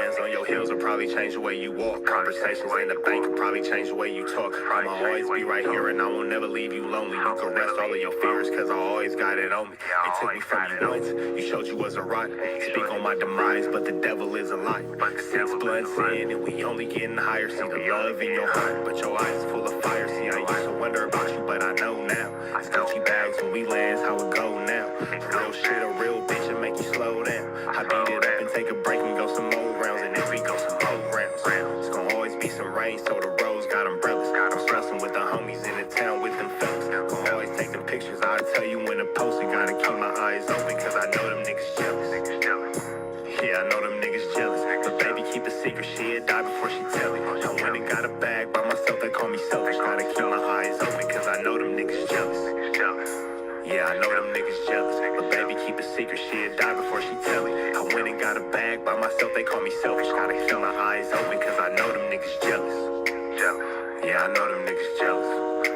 Hands on your heels will probably change the way you walk. Conversations in the bank will probably change the way you talk. I'ma always be right here and I won't never leave you lonely. You can rest all of your fears cause I always got it on me. They took me from you once, you showed you was a rock. Speak on my demise, but the devil is a lie. Since blood sin and we only getting higher. See the love in your heart, but your eyes full of fire. See, I used to wonder about you, but I know now. It's Gucci bags when we land, how it go now. Real shit, a real bitch, and make you slow down. I beat it up and take a break and go some more rounds, and then we go some more rounds. It's gonna always be some rain, so the roads got umbrellas. I'm stressing with the homies in the town with them fellas. Gonna always take them pictures, I'll tell you when to post it. Gotta keep my eyes open, cause I know them niggas jealous. Yeah, I know them niggas jealous. But baby, keep a secret, she'll die before she tell it. I went and got a bag by myself, they call me selfish. Gotta keep my eyes open, cause I know them niggas jealous. Yeah, I know them niggas jealous. But baby, keep a secret, she'll die before she tell it. I went and got a bag by myself, they call me selfish. Gotta keep my eyes open, cause I know them niggas jealous. Yeah, I know them niggas jealous.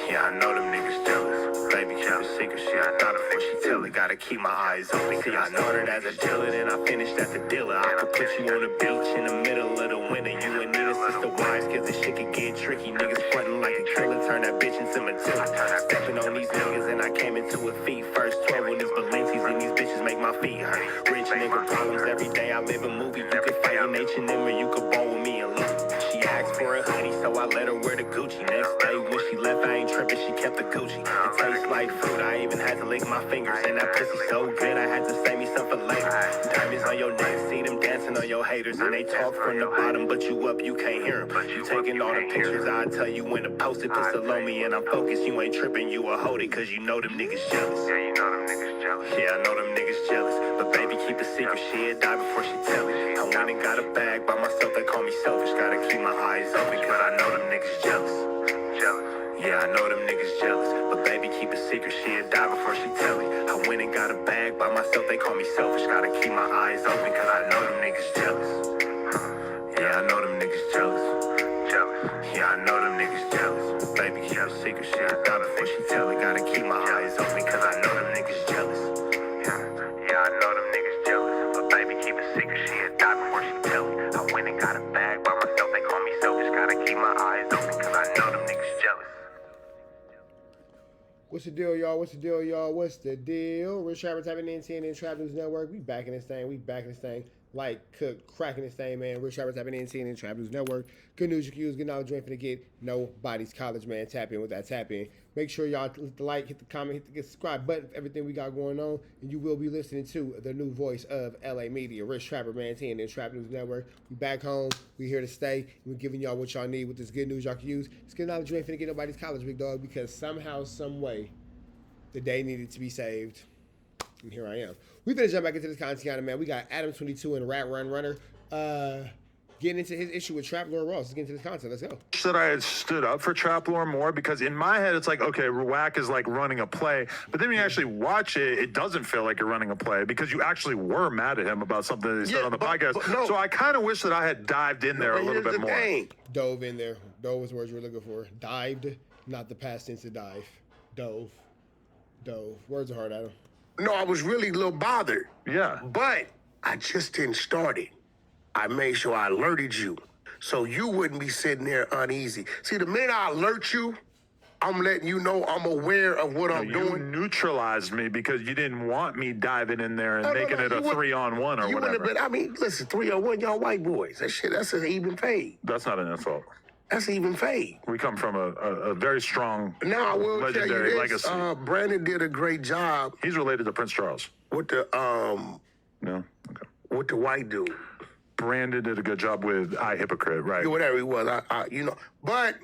Yeah, I know them niggas jealous. Baby, keep a secret, she'll die before she tell it. Gotta keep my eyes open. See, I started as a dealer, then I finished as a dealer. I could put you on the beach in the middle of the winter. You and Nina, sister wives, cause this shit could get tricky. Niggas frontin' like a killer, turn that bitch into Matilda. Stepping on these niggas and I came into a feet first. 12 when these Balenci's and these bitches make my feet hurt. Rich nigga problems every day, I live a movie. You could fight in H&M or you could ball with me and Louis. She asked for a hoodie, so I let her wear the Gucci. Next day when she left, I ain't tripping, she kept the Gucci. It tastes like fruit, I even had to lick my fingers. And that pussy so good, I had to save me some for later. Diamonds on your neck, see them dancing on your haters. And they talk from the bottom, but you up, you can't hear them. You taking all the pictures, I'll tell you when to post it. Pistol on me and I'm focused, you ain't tripping, you a hold it. Cause you know them niggas jealous. Yeah, you know them niggas jealous. Yeah, I know them niggas jealous. But baby, keep a secret, she'll die before she tell it. I went and got a bag by myself, they call me selfish. Gotta keep my eyes open, cause I know them niggas jealous. Yeah, I know them niggas jealous. But baby, keep a secret, she'll die before she tell it. I went and got a bag by myself, they call me selfish. Gotta keep my eyes open, cause I know them niggas jealous. Yeah, I know them niggas jealous. Yeah, I know them niggas jealous. Baby, keep a secret, she'll die before she tell it. Gotta keep my eyes open, cause I know them niggas jealous. Yeah, I know them niggas jealous. But baby, keep a secret, she'll die before she tell it. I went and got a bag by myself, they call me selfish. Gotta keep my eyes open, cause I know them niggas jealous. What's the deal, y'all? What's the deal, y'all? What's the deal? Rich Rapper tapping in CNN Trap News Network. We back in this thing. We back in this thing. Like, cook, cracking this thing, man. Rich Rapper tapping in CNN Trap News Network. Good news you can use. Good knowledge you ain't finna get. Nobody's college, man. Tap in with that tap in. Make sure y'all hit the like, hit the comment, hit the subscribe button for everything we got going on. And you will be listening to the new voice of LA Media. Rich Trapper, man. CNN Trap News Network. We back home. We here to stay. And we're giving y'all what y'all need with this good news y'all can use. It's good knowledge you ain't finna get nobody's college, big dog. Because somehow, some way, the day needed to be saved. And here I am. We finna jump back into this content, man. We got Adam22 and Rat Run Runner getting into his issue with Trap Lord Ross. Let's get into this content. Let's go. That I had stood up for Trap Lore more because in my head it's like, okay, Wack is like running a play, but then when you actually watch it, it doesn't feel like you're running a play because you actually were mad at him about something that he said on the podcast. No. So I kind of wish that I had dived in there a little bit more. Dove in there. Dove was the word you were looking for. Dived, not the past tense of dive. Dove. Words are hard, Adam. No, I was really a little bothered. Yeah. But I just didn't start it. I made sure I alerted you so you wouldn't be sitting there uneasy. See, the minute I alert you, I'm letting you know I'm aware of what I'm doing. You neutralized me because you didn't want me diving in there and making it a 3-on-1 or whatever. I mean, listen, 3-on-1, y'all white boys. That's an even fade. That's not an insult. That's an even fade. We come from a very strong, now, I will legendary tell you this, legacy. Brandon did a great job. He's related to Prince Charles. With the No? Okay. With the white dude. Brandon did a good job with I Hypocrite, right? Yeah, whatever he was, But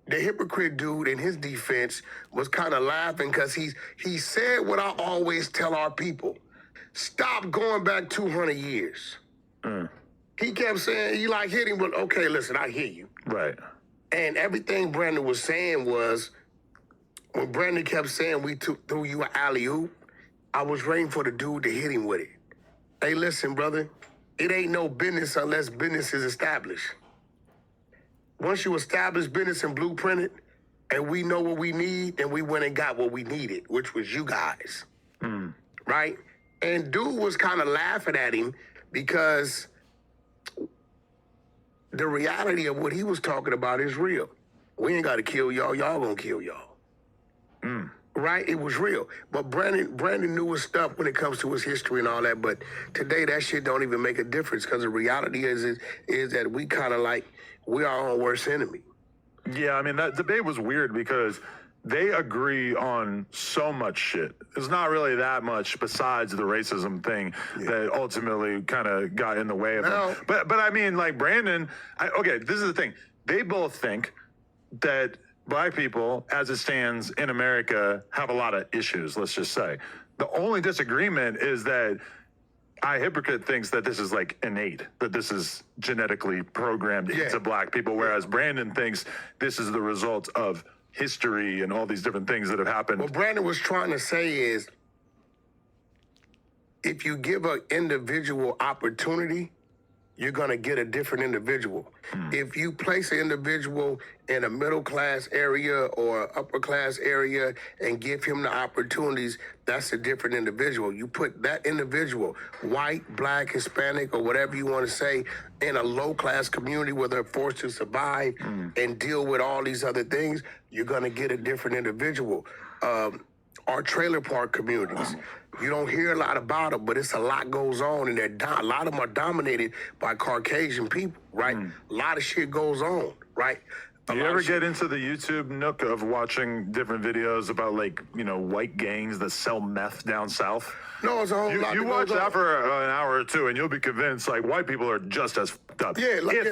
the hypocrite dude in his defense was kind of laughing because he said what I always tell our people. Stop going back 200 years. He kept saying, he like hit him, but okay, listen, I hear you. Right. And everything Brandon was saying was, when Brandon kept saying we threw you an alley-oop, I was waiting for the dude to hit him with it. Hey, listen, brother, it ain't no business unless business is established. Once you establish business and blueprint it, and we know what we need, then we went and got what we needed, which was you guys, right? And dude was kind of laughing at him because the reality of what he was talking about is real. We ain't got to kill y'all. Y'all gonna kill y'all. Right? It was real. But Brandon knew his stuff when it comes to his history and all that. But today, that shit don't even make a difference because the reality is that we kind of like, we're our own worst enemy. Yeah, I mean, that debate was weird because they agree on so much shit. There's not really that much besides the racism thing that ultimately kind of got in the way of them. But I mean, like Brandon, okay, this is the thing. They both think that black people, as it stands in America, have a lot of issues, let's just say. The only disagreement is that Hypocrite thinks that this is like innate, that this is genetically programmed into black people, whereas Brandon thinks this is the result of history and all these different things that have happened. What Brandon was trying to say is, if you give an individual opportunity, you're going to get a different individual. If you place an individual in a middle class area or upper class area and give him the opportunities, that's a different individual. You put that individual, white, black, Hispanic, or whatever you want to say, in a low class community where they're forced to survive and deal with all these other things, you're going to get a different individual. Our trailer park communities, you don't hear a lot about them, but it's a lot goes on, and a lot of them are dominated by Caucasian people, right? A lot of shit goes on, right? Do you ever get into the YouTube nook of watching different videos about, like, you know, white gangs that sell meth down south? No, it's a whole lot. You watch that for an hour or two, and you'll be convinced, like, white people are just as fucked up. Yeah, like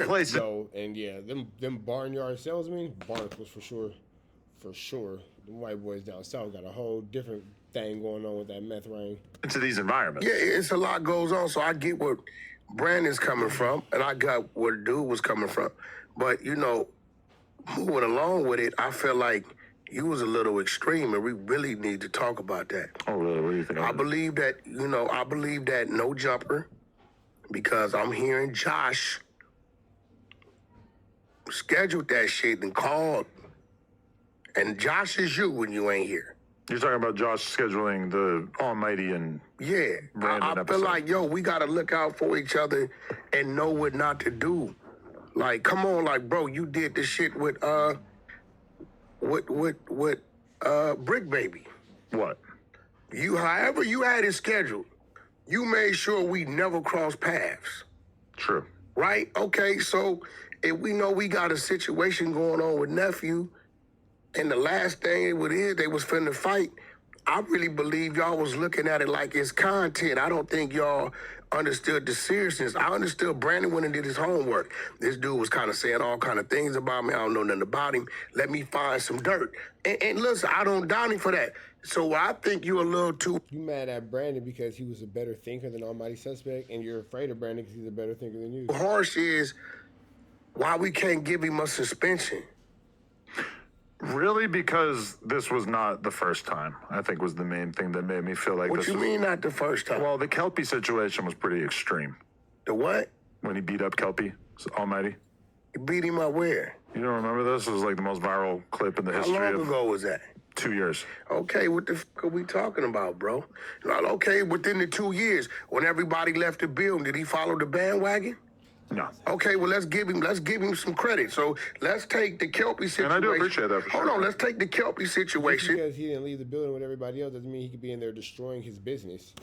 them barnyard salesmen, barnacles for sure. For sure. The white boys down south got a whole different thing going on with that meth ring. Into these environments. Yeah, it's a lot goes on, so I get where Brandon's coming from, and I got where dude was coming from. But, you know, moving along with it, I feel like you was a little extreme, and we really need to talk about that. Oh, really? What do you think? I believe that no jumper, because I'm hearing Josh scheduled that shit and called. And Josh is you when you ain't here. You're talking about Josh scheduling the Almighty and Brandon I feel like, yo, we got to look out for each other and know what not to do. Like, come on, like, bro, you did this shit with Brick Baby. What? However you had it scheduled, you made sure we never cross paths. True. Right? Okay, so if we know we got a situation going on with Nephew, and the last thing they was finna fight, I really believe y'all was looking at it like it's content. I don't think y'all understood the seriousness. I understood Brandon went and did his homework. This dude was kind of saying all kind of things about me. I don't know nothing about him. Let me find some dirt. And listen, I don't doubt him for that. So I think you're a little too... You mad at Brandon because he was a better thinker than Almighty Suspect, and you're afraid of Brandon because he's a better thinker than you. Harsh is why we can't give him a suspension. Really, because this was not the first time, I think was the main thing that made me feel like What this you was... mean not the first time? Well, the Kelpie situation was pretty extreme. The what? When he beat up Kelpie, Almighty. You beat him up where? You don't remember this? It was like the most viral clip in the history of... How long ago was that? 2 years. Okay, what the fuck are we talking about, bro? Well, okay, within the 2 years, when everybody left the building, did he follow the bandwagon? No. Okay, well, let's give him some credit. So let's take the Kelpie situation. And I do appreciate that for sure. Hold on, let's take the Kelpie situation. Just because he didn't leave the building with everybody else doesn't mean he could be in there destroying his business.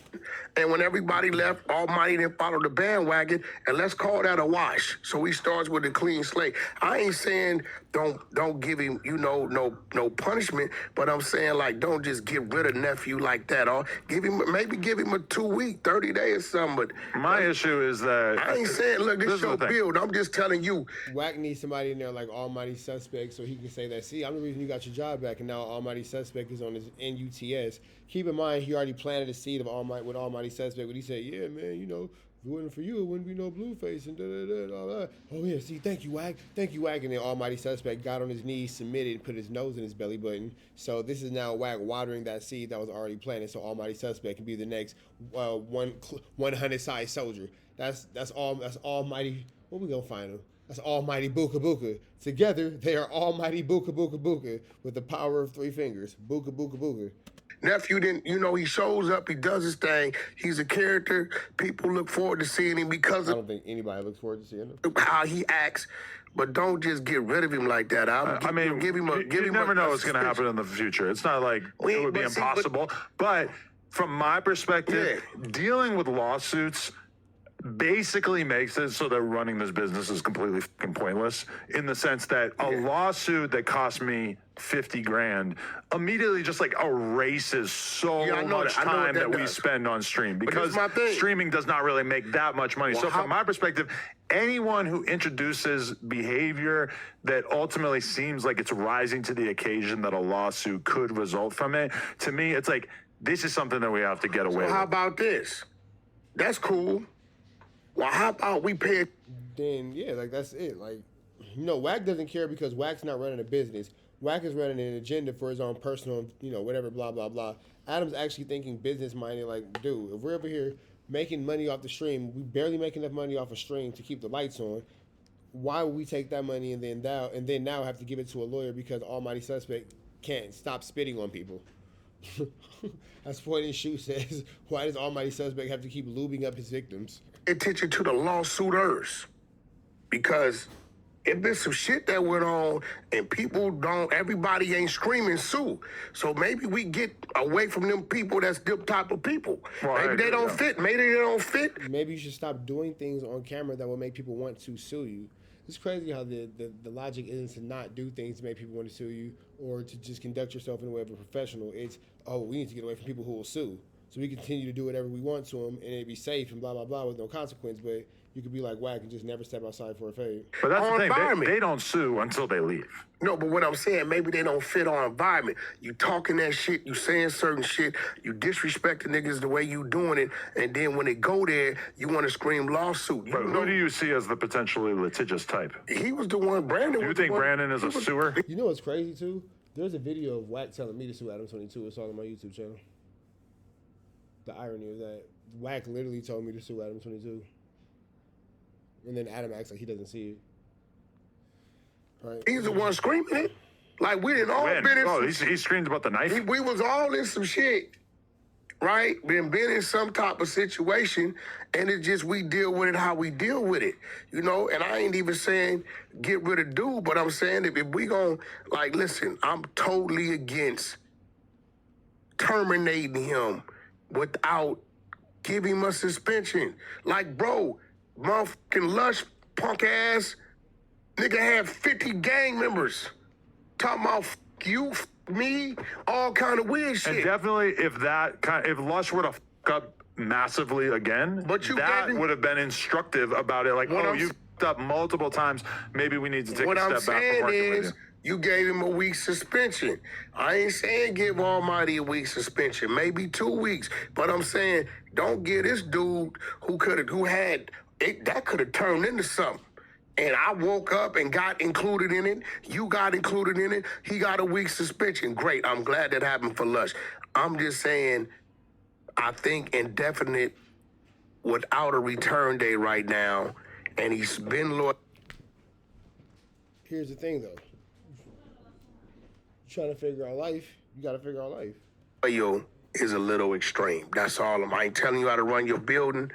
And when everybody left, Almighty didn't follow the bandwagon, and let's call that a wash. So he starts with a clean slate. I ain't saying don't give him, no punishment, but I'm saying, like, don't just get rid of Nephew like that. Or maybe give him a 2 week, 30 days or something. But my issue is that... I ain't saying, look, this your build. I'm just telling you. Wack needs somebody in there like Almighty Suspect so he can say that, see, I'm the reason you got your job back, and now Almighty Suspect is on his NUTS. Keep in mind, he already planted a seed of Almighty Suspect when he said, yeah, man, if it wasn't for you, it wouldn't be no Blueface and da-da-da. Oh, yeah, see, thank you, Wack. Thank you, Wack. And then Almighty Suspect got on his knees, submitted, and put his nose in his belly button. So this is now Wack watering that seed that was already planted so Almighty Suspect can be the next 100-sized soldier. That's Almighty. Where we gonna find him? That's Almighty Buka Buka. Together, they are Almighty Buka Buka Buka with the power of 3 fingers. Buka Buka Buka. Nephew didn't, he shows up, he does his thing. He's a character. People look forward to seeing him because I of don't think anybody looks forward to seeing him. how he acts. But don't just get rid of him like that. Give him a. You never know what's going to happen in the future. It's not like it would be impossible. But from my perspective, dealing with lawsuits basically makes it so that running this business is completely fucking pointless, in the sense that a lawsuit that cost me 50 grand immediately just like erases so much time that we spend on stream, because streaming does not really make that much money. So from my perspective, anyone who introduces behavior that ultimately seems like it's rising to the occasion that a lawsuit could result from it, to me, it's like, this is something that we have to get away with. How about this? That's cool. Well, how about we pay it? Then, yeah, like, that's it. Like, Wack doesn't care because Wack's not running a business. Wack is running an agenda for his own personal, whatever, blah, blah, blah. Adam's actually thinking business-minded, like, dude, if we're over here making money off the stream, we barely make enough money off a stream to keep the lights on, why would we take that money and then now have to give it to a lawyer because Almighty Suspect can't stop spitting on people? As Point and Shoe says, why does Almighty Suspect have to keep lubing up his victims? Attention to the lawsuiters, because if there's some shit that went on and everybody ain't screaming sue. So maybe we get away from them people that's them type of people. Well, maybe they don't fit. Maybe they don't fit. Maybe you should stop doing things on camera that will make people want to sue you. It's crazy how the logic isn't to not do things to make people want to sue you or to just conduct yourself in the way of a professional. It's, we need to get away from people who will sue. So we continue to do whatever we want to them and it'd be safe and blah, blah, blah with no consequence. But you could be like Wack and just never step outside for a fade. But that's the thing. They don't sue until they leave. No, but what I'm saying, maybe they don't fit our environment. You talking that shit, you saying certain shit, you disrespecting niggas the way you doing it, and then when they go there, you want to scream lawsuit. But who do you see as the potentially litigious type? He was the one, Brandon. Do you think Brandon is a sewer? You know what's crazy too? There's a video of Wack telling me to sue Adam22. It's all on my YouTube channel. The irony of that. Wack literally told me to sue Adam22. And then Adam acts like he doesn't see it. Right? He's the one screaming it. Like, we didn't all been in he screamed about the knife? We was all in some shit, right? Been in some type of situation, and it's just we deal with it how we deal with it, And I ain't even saying get rid of dude, but I'm saying if we gon', listen, I'm totally against terminating him without giving him a suspension. Like, bro, motherfucking Lush punk ass nigga had 50 gang members talking about you, me, all kind of weird shit. And definitely, if Lush were to up massively again, that would have been instructive about it. Like, you up multiple times. Maybe we need to take a step back. What I'm saying is, you gave him a week's suspension. I ain't saying give Almighty a week's suspension, maybe 2 weeks. But I'm saying don't give this dude that could have turned into something. And I woke up and got included in it. You got included in it. He got a week's suspension. Great. I'm glad that happened for Lush. I'm just saying, I think indefinite without a return date right now, and he's been loyal. Here's the thing, though. Trying to figure out life, you got to figure out life. Is a little extreme. That's all. I ain't telling you how to run your building.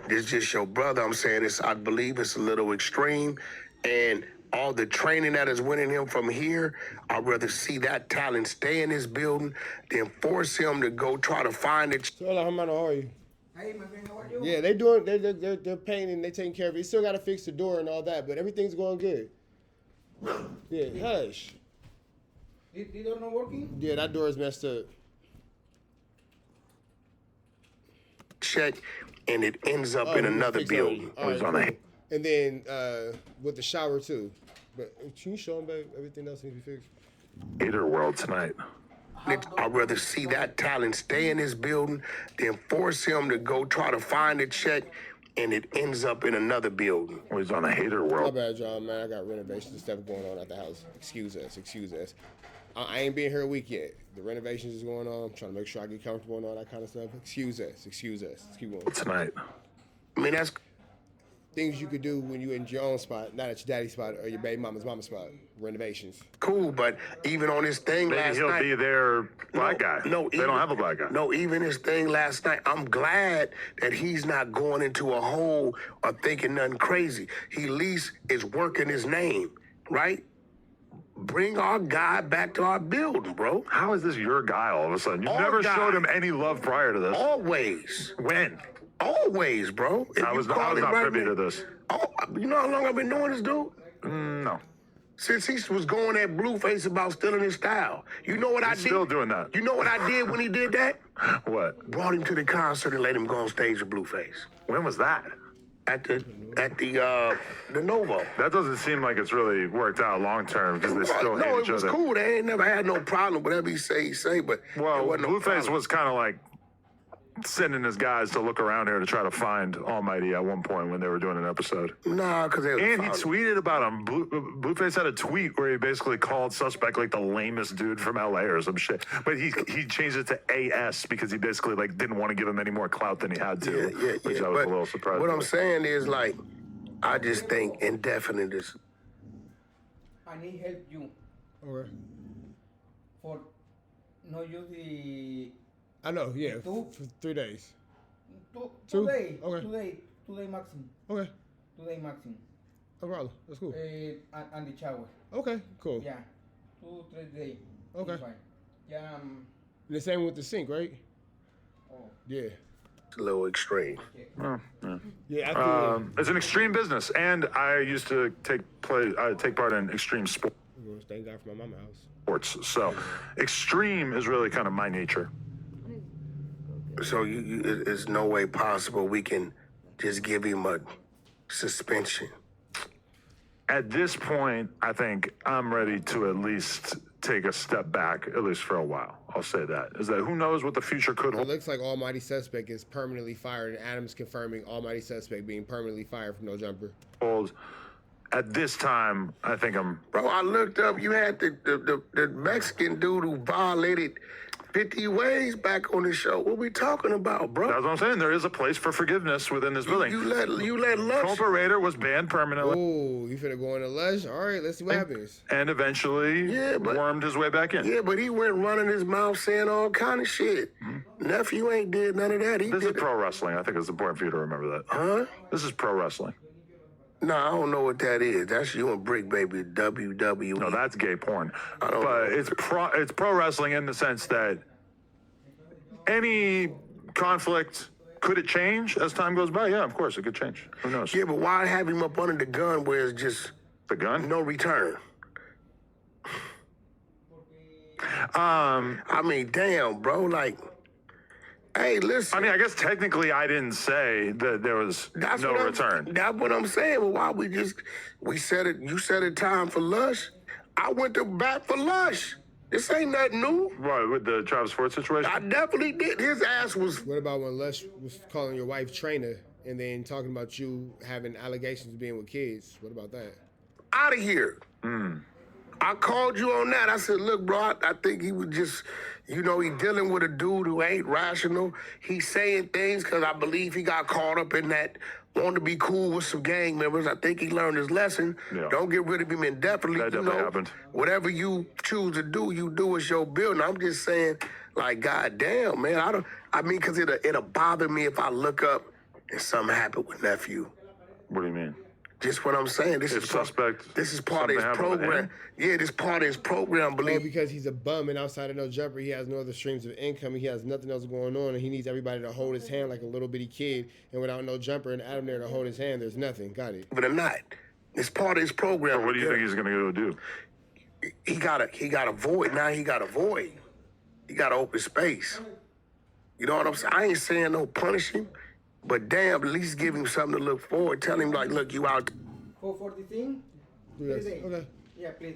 This just your brother. I'm saying I believe it's a little extreme. And all the training that is winning him from here, I'd rather see that talent stay in his building than force him to go try to find it. So, how are you? Hey, my friend, how are you? Yeah, they're painting, they taking care of it. They still got to fix the door and all that, but everything's going good. Yeah, hush. The door not working? Yeah, that door is messed up. Check, and it ends up in another building. Right, and then with the shower too. But can you show them, babe? Everything else needs to be fixed. Hater world tonight. I'd rather see that talent stay in his building than force him to go try to find a check, and it ends up in another building. He's on a hater world. My bad, y'all, man. I got renovations and stuff going on at the house. Excuse us. I ain't been here a week yet. The renovations is going on. I'm trying to make sure I get comfortable and all that kind of stuff. Excuse us. Let's keep going. Tonight. I mean, that's... things you could do when you're in your own spot, not at your daddy's spot or your baby mama's spot. Renovations. Cool, but even on this thing Maybe last he'll night, be their black guy. No, they don't have a black guy. No, even his thing last night, I'm glad that he's not going into a hole or thinking nothing crazy. He at least is working his name, right? Bring our guy back to our building, bro. How is this your guy all of a sudden? You Our never guy. showed him any love prior to this. Always. When? Always, bro. If I you was call him not right privy now- to this. Oh, you know how long I've been knowing this dude? No. Since he was going at Blueface about stealing his style. You know what I did? Still doing that. You know what I did when he did that? What? Brought him to the concert and let him go on stage with Blueface. When was that? At the Novo. That doesn't seem like it's really worked out long term because they still hate No, each it was other. cool. They ain't never had no problem. Whatever he say, but Well, there wasn't no Blueface problem. was kind of like sending his guys to look around here to try to find Almighty at one point when they were doing an episode. Nah, because they was And he following. tweeted about him. Blueface had a tweet where he basically called Suspect like the lamest dude from LA or some shit. But he changed it to AS because he basically like didn't want to give him any more clout than he had to. Which I was But a little surprised. what I'm about. saying is, like, I just think indefinite is. I need help you Okay. for no use the I know, yeah. Two? For 3 days. two Two? day, Okay. today maximum, Okay. today maximum. No problem. That's cool. And the shower. Okay, cool. Yeah, 2-3 days. Okay. It's fine. Yeah. The same with the sink, right? Oh, Yeah. It's a little extreme. okay. Yeah, I feel It's an extreme business, and I used to take part in extreme sports. Thank God for my mama house. So, extreme is really kind of my nature. So it's no way possible we can just give him a suspension. At this point, I think I'm ready to at least take a step back, at least for a while. I'll say that. Is that who knows what the future could It hold? looks like Almighty Suspect is permanently fired, and Adam's confirming Almighty Suspect being permanently fired from No Jumper. At this time, I think I'm. Bro, I looked up, you had the Mexican dude who violated 50 ways back on the show. What we talking about, bro? That's what I'm saying. There is a place for forgiveness within this building. You let Lush. Cooperator was banned permanently Oh, you finna go in the lush? All right, let's see what happens. and eventually Yeah, but- wormed his way back in. Yeah, but he went running his mouth saying all kind of shit. Nephew ain't did none of that. He This is did pro wrestling. I think it's important for you to remember that. Huh? This is pro wrestling. No, I don't know what that is. That's you and Brick Baby, WWE. No, that's gay porn. I don't But know. it's pro wrestling in the sense that any conflict, could it change as time goes by? Yeah, of course it could change. Who knows? Yeah, but why have him up under the gun where it's just The gun? no return? I mean, damn, bro. Like, hey, listen. I mean, I guess technically I didn't say that there was no return. That's what I'm saying. Well, why we said it, you said it time for Lush. I went to bat for Lush. This ain't nothing new. What, with the Travis Ford situation? I definitely did. His ass was, What about when Lush was calling your wife Trainer and then talking about you having allegations of being with kids? What about that? out of here. I called you on that. I said, look, bro, I think he was just, he dealing with a dude who ain't rational. He's saying things because I believe he got caught up in that, wanting to be cool with some gang members. I think he learned his lesson. Yeah. Don't get rid of him indefinitely. That definitely happened. Whatever you choose to do, you do as your building. I'm just saying, like, goddamn, man. Because it'll bother me if I look up and something happened with nephew. What do you mean? Just what I'm saying. This If is suspect, This is part of his something happened with program. him? Yeah, this part of his program. Oh, Believe because he's a bum and outside of No Jumper, he has no other streams of income. He has nothing else going on, and he needs everybody to hold his hand like a little bitty kid. And without No Jumper and Adam there to hold his hand, there's nothing. Got it. it or not. It's part of his program. So what do you think he's going to go do? He got a void. Now he got a void. He got an open space. You know what I'm saying? I ain't saying no punish him, but damn, at least give him something to look forward. Tell him like, look, you out. For the thing, Yes. Please. Okay. yeah, please.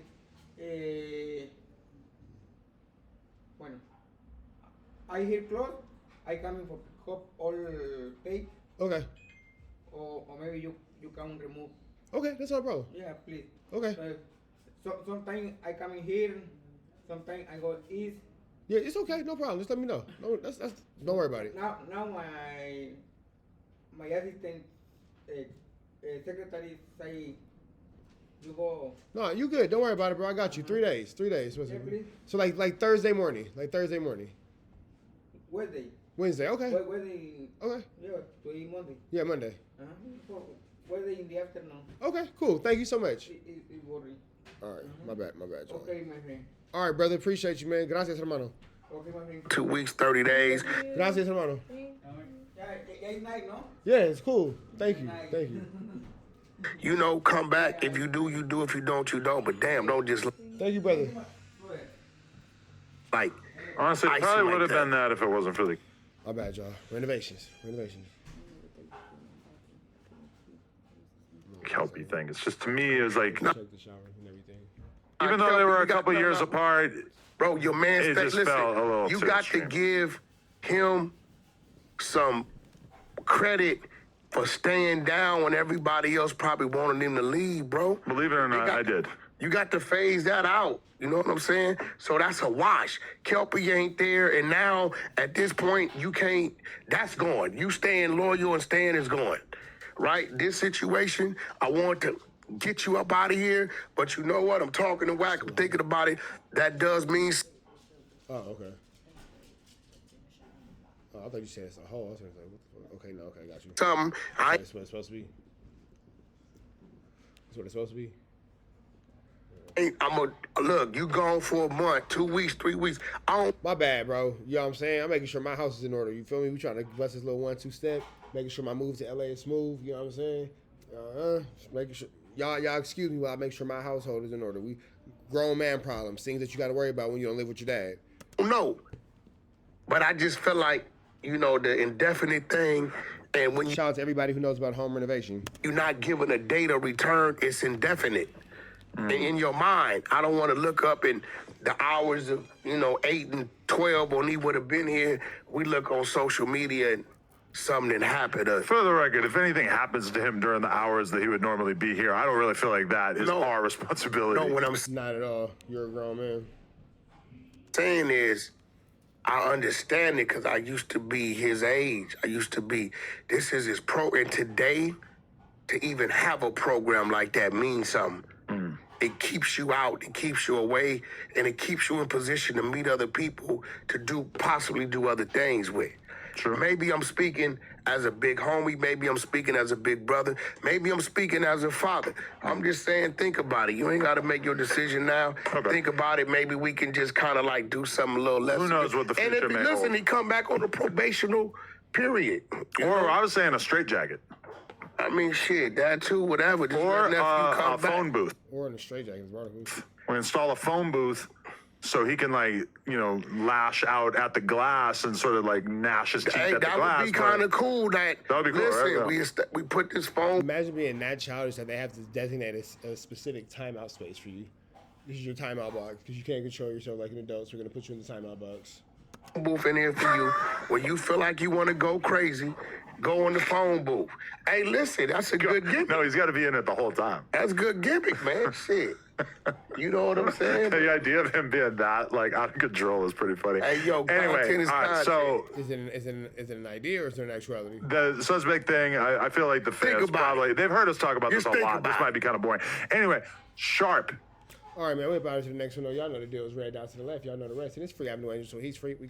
Bueno, I hear close. I coming for pick up all tape, Okay. or maybe you can remove. Okay, that's no problem. Yeah, please. Okay. So sometimes I come in here, sometimes I go east. Yeah, it's okay. No problem. Just let me know. No, that's don't worry about it. Now my assistant secretary say you go. No, you good. Don't worry about it, bro. I got you. 3 days. 3 days. Yeah, please. So like Thursday morning. Like Thursday morning. Wednesday. Wednesday. Okay. Wednesday. Okay. Yeah, today Monday. Yeah, Monday. Wednesday in the afternoon. Okay, cool. Thank you so much. It worry. All right. My bad, John. Okay, my friend. All right, brother. Appreciate you, man. Gracias, hermano. Okay, my friend. 2 weeks, 30 days. Gracias, hermano. Yeah, it's nice, no? Yeah, it's cool. Thank you. Thank you. You know, come back. If you do, you do. If you don't, you don't. But damn, don't just Thank you, brother. like. Honestly, it Icy probably like would have that. been that if it wasn't for the. My bad, y'all. Renovations. Kelpie thing. It's just, to me, it was like, Check the shower and everything. even though they were a couple years apart, Bro, your man, It just felt a little you too got extreme. to give him some credit for staying down when everybody else probably wanted him to leave, bro. believe it or not, I did. You got to phase that out. You know what I'm saying? So that's a wash. Kelpie ain't there, and now at this point, you can't. That's gone. You staying loyal and staying is gone, right? This situation, I want to get you up out of here, but you know what? I'm talking to Whack. I'm thinking about it. That does mean. Oh, okay. Oh, I thought you said it's a hole. I was like, what the fuck? Okay, no, okay, I got you. Something. That's what it's supposed to be. That's what it's supposed to be. I'm a look. You gone for a month, 2 weeks, 3 weeks. I don't. My bad, bro. You know what I'm saying? I'm making sure my house is in order. You feel me? We trying to bust this little 1-2 step, making sure my move to LA is smooth. You know what I'm saying? Just making sure y'all excuse me while I make sure my household is in order. We grown man problems, things that you got to worry about when you don't live with your dad. No, but I just feel like the indefinite thing, and when Shout out to everybody who knows about home renovation. you're not given a date of return, it's indefinite. In your mind, I don't want to look up in the hours of 8 and 12 when he would have been here. We look on social media and something happened. For the record, if anything happens to him during the hours that he would normally be here, I don't really feel like that is No. our responsibility. No, what I'm Not at all. You're a grown man. saying is, I understand it because I used to be his age. This is his and today, to even have a program like that means something. It keeps you out, it keeps you away, and it keeps you in position to meet other people to possibly do other things with. True. Maybe I'm speaking as a big homie. Maybe I'm speaking as a big brother. Maybe I'm speaking as a father. I'm just saying, think about it. You ain't got to make your decision now. Okay. Think about it. Maybe we can just kind of like do something a little less. Who knows what the And future if may listen, hold. he come back on a probational period. You Or know? I was saying a straitjacket. I mean, shit, that too, whatever. Just Or let nephew come a back. phone booth. Or in a straitjacket. We install a phone booth so he can lash out at the glass and sort of like gnash his teeth Hey, at the that glass. would be but- kind of cool. That That'd be cool, listen, right? we put this phone Imagine being that childish that they have to designate a specific timeout space for you. This is your timeout box because you can't control yourself like an adult, so we're going to put you in the timeout box. booth in here for you. When you feel like you want to go crazy, go in the phone booth. Hey, listen, that's a good gimmick. No, he's got to be in it the whole time. That's a good gimmick, man. Shit. You know what I'm saying? The idea of him being that out of control is pretty funny. Hey, yo, anyway, content is all right, so Is it an idea or is it an actuality? the suspect thing, I feel like the fans about they've heard us talk about Just this a think lot. about This might be kind of boring. Anyway, Sharp. All right, man. We're about to the next one. Y'all know the deal is red down to the left. Y'all know the rest. And it's free Avenue Angel, so he's free. We